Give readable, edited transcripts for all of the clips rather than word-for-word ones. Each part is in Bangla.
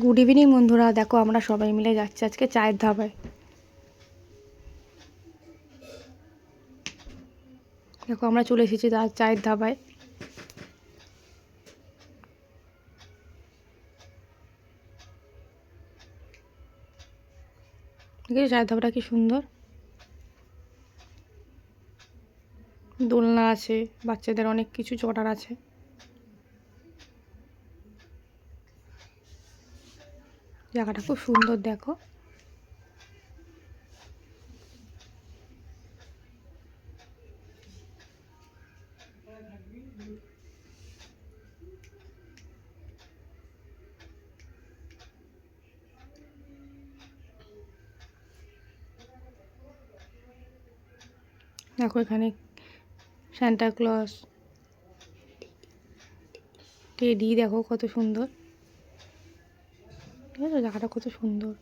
গুড ইভিনিং বন্ধুরা, দেখো আমরা সবাই মিলে যাচ্ছি আজকে চায়ের ধাবায়। দেখো আমরা চলে এসেছি চায়ের ধাবায়। দেখি চায়ের ধাবাটা কি সুন্দর, দোলনা আছে, বাচ্চাদের অনেক কিছু চটার আছে। জায়গাটা খুব সুন্দর দেখো। দেখো এখানে সান্টা ক্লজ, টেডি, দেখো কত সুন্দর। ঠিক আছে, জায়গাটা কত সুন্দর।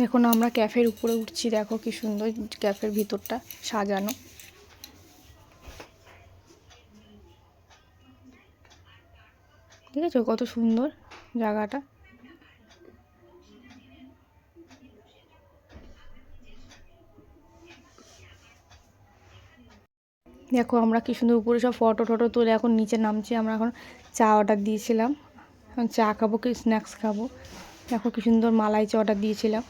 এখন আমরা ক্যাফের উপরে উঠছি, দেখো কি সুন্দর ক্যাফের ভিতরটা সাজানো। ঠিক আছে, কত সুন্দর জায়গাটা। দেখো আমরা কি সুন্দর উপরে সব ফটো টটো তুলে এখন নিচে নামছি। আমরা এখন চা অর্ডার দিয়েছিলাম, এখন চা খাবো কি স্ন্যাক্স খাবো। দেখো কি সুন্দর মালাই চা অর্ডার দিয়েছিলাম।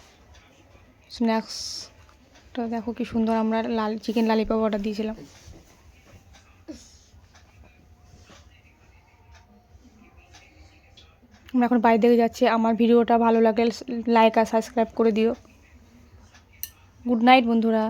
স্ন্যাক্সটা দেখো কি সুন্দর, আমরা চিকেন লালিপপ অর্ডার দিয়েছিলাম। আমরা এখন বাইরে দিকে যাচ্ছি। আমার ভিডিওটা ভালো লাগলে লাইক আর সাবস্ক্রাইব করে দিও। গুড নাইট বন্ধুরা।